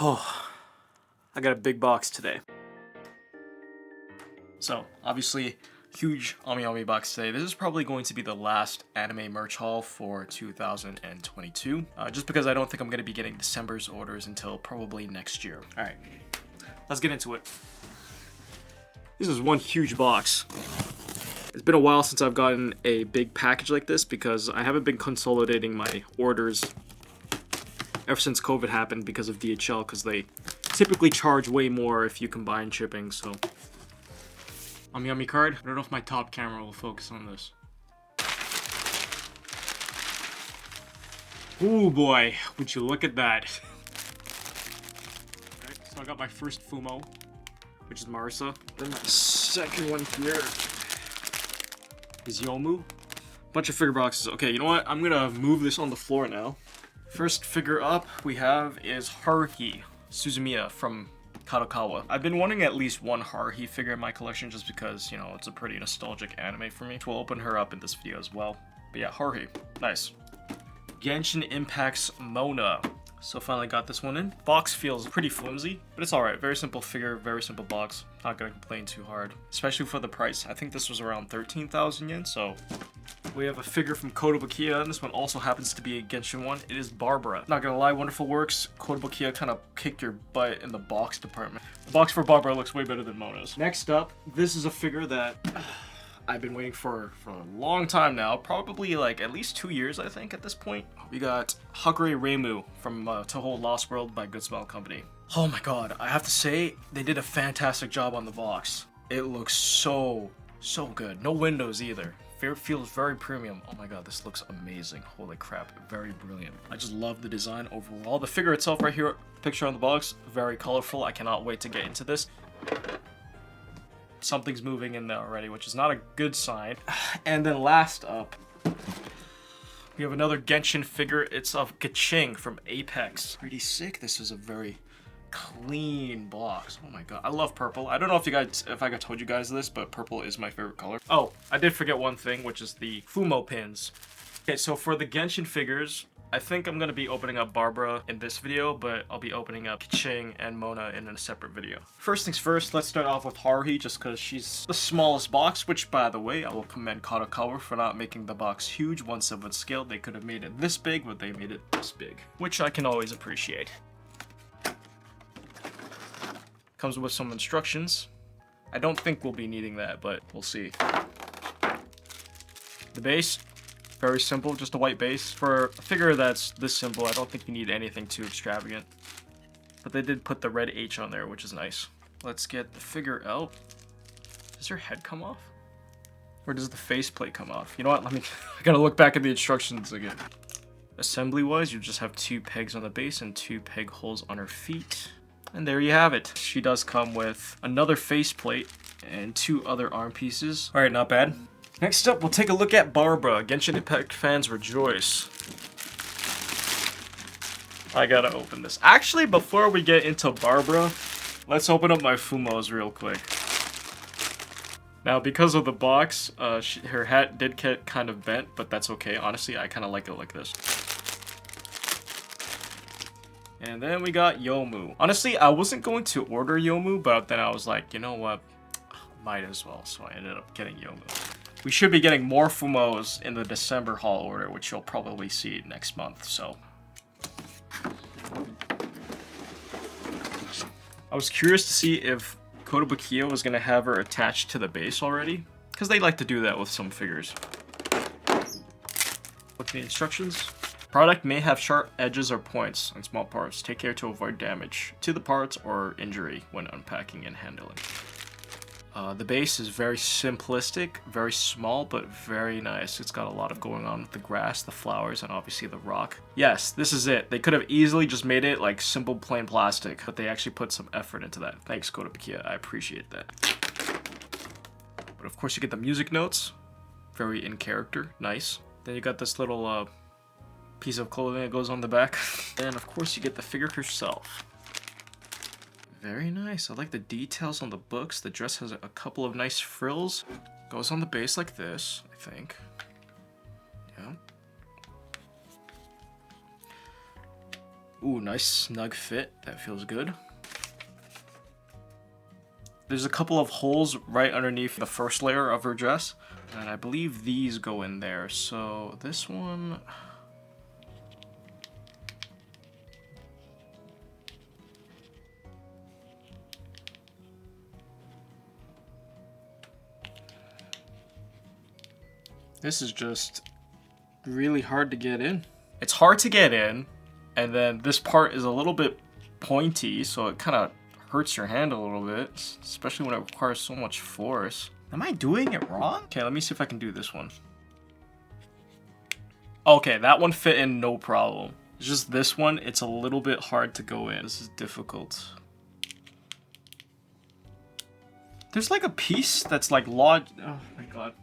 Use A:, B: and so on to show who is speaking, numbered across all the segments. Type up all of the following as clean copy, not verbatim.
A: Oh, I got a big box today. So, obviously, huge Ami box today. This is probably going to be the last anime merch haul for 2022. Just because I don't think I'm going to be getting December's orders until probably next year. Alright, let's get into it. This is one huge box. It's been a while since I've gotten a big package like this because I haven't been consolidating my orders ever since COVID happened because of DHL, because they typically charge way more if you combine shipping. So Ami card. I don't know if my top camera will focus on this. Ooh boy, would you look at that. Okay, so I got my first Fumo, which is Marisa. Then my second one here is Yomu. Bunch of figure boxes. Okay, you know what? I'm gonna move this on the floor now. First figure up we have is Haruhi Suzumiya from Kadokawa. I've been wanting at least one Haruhi figure in my collection just because, you know, it's a pretty nostalgic anime for me. We'll open her up in this video as well. But yeah, Haruhi. Nice. Genshin Impact's Mona. So finally got this one in. Box feels pretty flimsy, but it's alright. Very simple figure, very simple box. Not gonna complain too hard. Especially for the price. I think this was around 13,000 yen, so... We have a figure from Kotobukiya, and this one also happens to be a Genshin one. It is Barbara. Not gonna lie, wonderful works. Kotobukiya kind of kicked your butt in the box department. The box for Barbara looks way better than Mona's. Next up, this is a figure that I've been waiting for a long time now. Probably like at least 2 years, I think, at this point. We got Hakure Reimu from Toho Lost World by Good Smile Company. Oh my god, I have to say, they did a fantastic job on the box. It looks so good. No windows either. It feels very premium. Oh my god, this looks amazing. Holy crap, very brilliant. I just love the design overall. The figure itself right here, picture on the box, very colorful. I cannot wait to get into this. Something's moving in there already, which is not a good sign. And then last up, we have another Genshin figure. It's of Keqing from Apex. Pretty sick. This is a very clean box. Oh my god, I love purple. I don't know if I told you guys this, but purple is my favorite color. Oh, I did forget one thing, which is the Fumo pins. Okay, so for the Genshin figures, I think I'm gonna be opening up Barbara in this video, but I'll be opening up Keqing and Mona in a separate video. First things first, let's start off with Haruhi, just because she's the smallest box, which, by the way, I will commend Kadokawa for not making the box huge, 1/7 scale. They could have made it this big, but they made it this big, which I can always appreciate. Comes with some instructions. I don't think we'll be needing that, but we'll see. The base, very simple, just a white base. For a figure that's this simple, I don't think you need anything too extravagant. But they did put the red H on there, which is nice. Let's get the figure out. Does her head come off? Or does the faceplate come off? You know what, I gotta look back at the instructions again. Assembly-wise, you just have 2 pegs on the base and 2 peg holes on her feet. And there you have it. She does come with another faceplate and 2 other arm pieces. Alright, not bad. Next up, we'll take a look at Barbara. Genshin Impact fans rejoice. I gotta open this. Actually, before we get into Barbara, let's open up my Fumos real quick. Now, because of the box, her hat did get kind of bent, but that's okay. Honestly, I kind of like it like this. And then we got Yomu. Honestly, I wasn't going to order Yomu, but then I was like, you know what? Might as well. So I ended up getting Yomu. We should be getting more Fumos in the December haul order, which you'll probably see next month, so. I was curious to see if Kotobukiya was going to have her attached to the base already, because they like to do that with some figures. Look at the instructions. Product may have sharp edges or points on small parts. Take care to avoid damage to the parts or injury when unpacking and handling. The base is very simplistic, very small, but very nice. It's got a lot of going on with the grass, the flowers, and obviously the rock. Yes, this is it. They could have easily just made it like simple plain plastic, but they actually put some effort into that. Thanks, Kotobukiya. I appreciate that. But of course you get the music notes. Very in character. Nice. Then you got this little piece of clothing that goes on the back. And of course you get the figure herself. Very nice. I like the details on the books. The dress has a couple of nice frills. Goes on the base like this, I think. Yeah. Ooh, nice snug fit. That feels good. There's a couple of holes right underneath the first layer of her dress, and I believe these go in there. So this one... This is just really hard to get in. It's hard to get in, and then this part is a little bit pointy, so it kind of hurts your hand a little bit, especially when it requires so much force. Am I doing it wrong? Okay, let me see if I can do this one. Okay, that one fit in no problem. It's just this one, it's a little bit hard to go in. This is difficult. There's like a piece that's like lodged. Oh my god.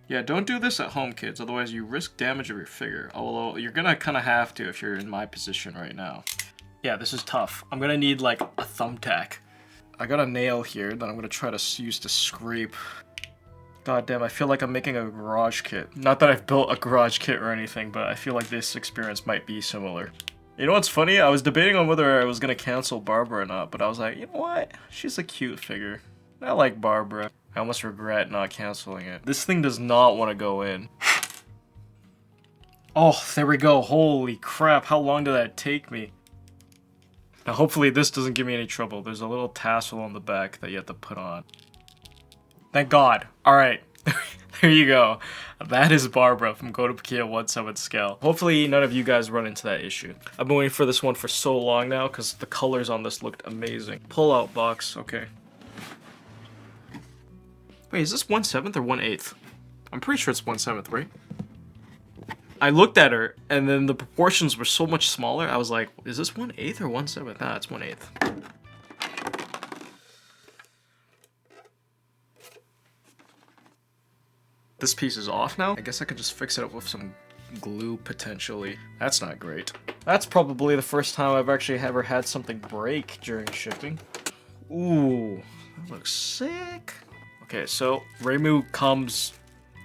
A: Yeah, don't do this at home, kids, otherwise you risk damage of your figure. Although, you're gonna kind of have to if you're in my position right now. Yeah, this is tough. I'm gonna need, like, a thumbtack. I got a nail here that I'm gonna try to use to scrape. God damn, I feel like I'm making a garage kit. Not that I've built a garage kit or anything, but I feel like this experience might be similar. You know what's funny? I was debating on whether I was gonna cancel Barbara or not, but I was like, you know what? She's a cute figure. I like Barbara. I almost regret not canceling it. This thing does not want to go in. Oh, there we go. Holy crap, how long did that take me? Now hopefully this doesn't give me any trouble. There's a little tassel on the back that you have to put on. Thank God. Alright. There you go. That is Barbara from Kotobukiya 1/7 scale. Hopefully none of you guys run into that issue. I've been waiting for this one for so long now because the colors on this looked amazing. Pull out box, okay. Wait, is this 1/7 or 1/8? I'm pretty sure it's 1/7, right? I looked at her, and then the proportions were so much smaller, I was like, is this 1/8 or 1/7? Nah, it's 1/8. This piece is off now? I guess I could just fix it up with some glue, potentially. That's not great. That's probably the first time I've actually ever had something break during shipping. Ooh, that looks sick. Okay, so Reimu comes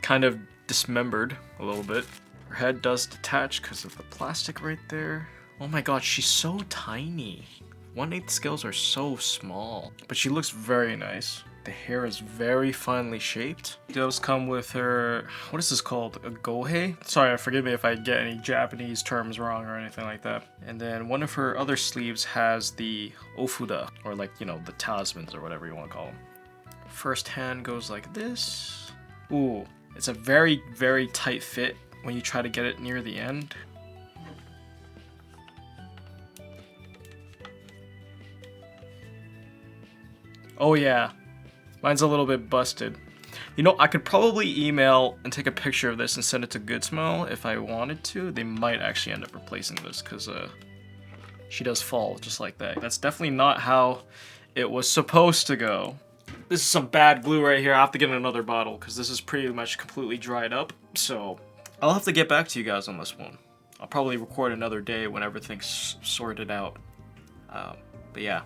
A: kind of dismembered a little bit. Her head does detach because of the plastic right there. Oh my god, she's so tiny. 1/8 scales are so small. But she looks very nice. The hair is very finely shaped. It does come with her, what is this called? A gohei? Sorry, forgive me if I get any Japanese terms wrong or anything like that. And then one of her other sleeves has the ofuda, or like, you know, the talismans or whatever you want to call them. First hand goes like this. Ooh, it's a very, very tight fit when you try to get it near the end. Oh yeah, mine's a little bit busted. You know, I could probably email and take a picture of this and send it to Good Smell if I wanted to. They might actually end up replacing this because she does fall just like that. That's definitely not how it was supposed to go. This is some bad glue right here. I have to get another bottle because this is pretty much completely dried up. So I'll have to get back to you guys on this one. I'll probably record another day when everything's sorted out. But yeah.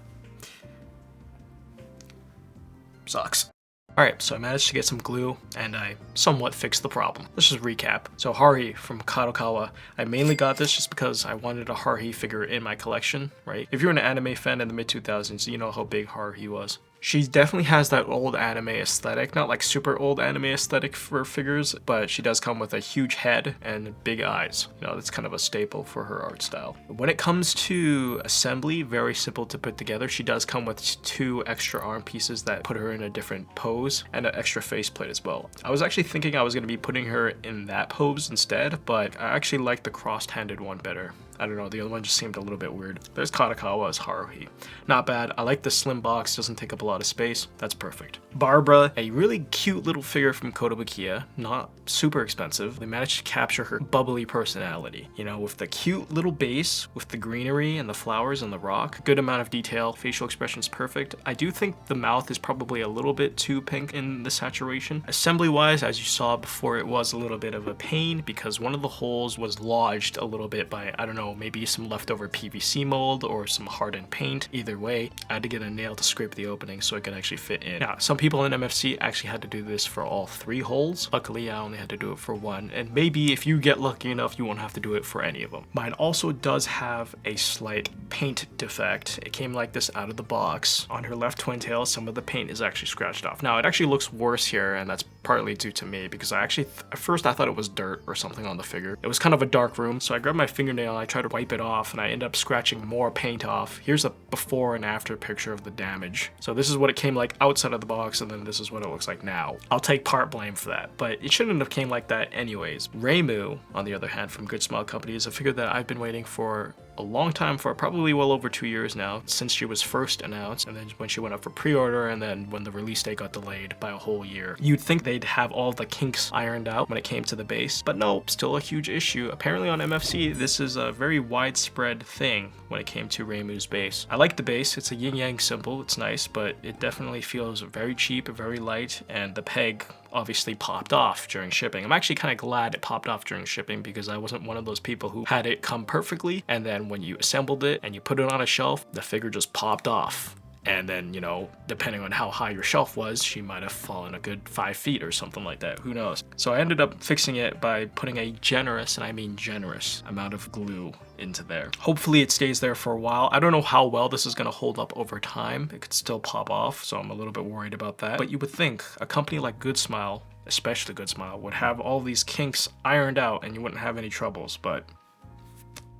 A: Sucks. Alright, so I managed to get some glue, and I somewhat fixed the problem. Let's just recap. So Haruhi from Kadokawa, I mainly got this just because I wanted a Haruhi figure in my collection, right? If you're an anime fan in the mid-2000s, you know how big Haruhi was. She definitely has that old anime aesthetic, not like super old anime aesthetic for figures, but she does come with a huge head and big eyes. You know, that's kind of a staple for her art style. When it comes to assembly, very simple to put together. She does come with 2 extra arm pieces that put her in a different pose and an extra faceplate as well. I was actually thinking I was going to be putting her in that pose instead, but I actually like the cross-handed one better. I don't know, the other one just seemed a little bit weird. There's Kadokawa as Haruhi. Not bad. I like the slim box, doesn't take up a lot of space. That's perfect. Barbara, a really cute little figure from Kotobukiya, not super expensive. They managed to capture her bubbly personality. You know, with the cute little base, with the greenery and the flowers and the rock, good amount of detail, facial expression's perfect. I do think the mouth is probably a little bit too pink in the saturation. Assembly-wise, as you saw before, it was a little bit of a pain because one of the holes was lodged a little bit by, I don't know, know, maybe some leftover PVC mold or some hardened paint. Either way, I had to get a nail to scrape the opening so it could actually fit in. Now, some people in MFC actually had to do this for all 3 holes. Luckily, I only had to do it for 1, and maybe if you get lucky enough, you won't have to do it for any of them. Mine also does have a slight paint defect. It came like this out of the box. On her left twin tail, some of the paint is actually scratched off. Now, it actually looks worse here, and that's partly due to me because I actually, at first I thought it was dirt or something on the figure. It was kind of a dark room, so I grabbed my fingernail and I tried to wipe it off, and I ended up scratching more paint off. Here's a before and after picture of the damage. So this is what it came like outside of the box, and then this is what it looks like now. I'll take part blame for that, but it shouldn't have came like that anyways. Reimu, on the other hand, from Good Smile Company, is a figure that I've been waiting for a long time, for probably well over 2 years now, since she was first announced, and then when she went up for pre-order, and then when the release date got delayed by a whole year. You'd think they'd have all the kinks ironed out when it came to the base, but no, still a huge issue. Apparently on MFC, this is a very widespread thing when it came to Reimu's base. I like the base. It's a yin-yang symbol. It's nice, but it definitely feels very cheap, very light, and the peg obviously popped off during shipping. I'm actually kind of glad it popped off during shipping because I wasn't one of those people who had it come perfectly, and then when you assembled it and you put it on a shelf, the figure just popped off. And then, you know, depending on how high your shelf was, she might have fallen a good 5 feet or something like that. Who knows? So I ended up fixing it by putting a generous, and I mean generous, amount of glue into there. Hopefully it stays there for a while. I don't know how well this is going to hold up over time. It could still pop off, so I'm a little bit worried about that. But you would think a company like Good Smile, especially Good Smile, would have all these kinks ironed out and you wouldn't have any troubles, but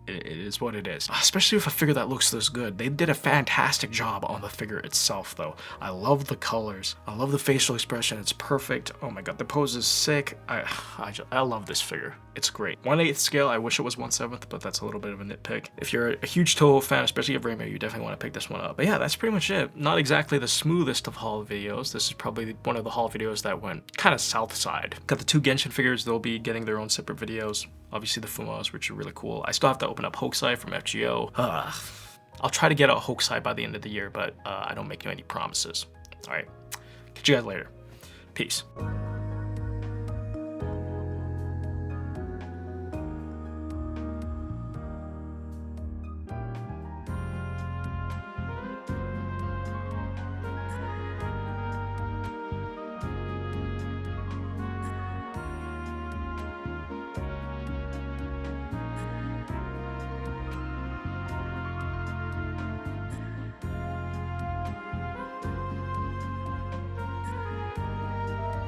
A: it is what it is. Especially with a figure that looks this good. They did a fantastic job on the figure itself though. I love the colors. I love the facial expression. It's perfect. Oh my god, the pose is sick. I love this figure. It's great. 1/8 scale, I wish it was 1/7, but that's a little bit of a nitpick. If you're a huge Toho fan, especially of Reimu, you definitely want to pick this one up. But yeah, that's pretty much it. Not exactly the smoothest of haul videos. This is probably one of the haul videos that went kind of south side. Got the 2 Genshin figures. They'll be getting their own separate videos. Obviously the Fumos, which are really cool. I still have to open up Hokusai from FGO. I'll try to get a Hokusai by the end of the year, but I don't make any promises. All right, catch you guys later. Peace.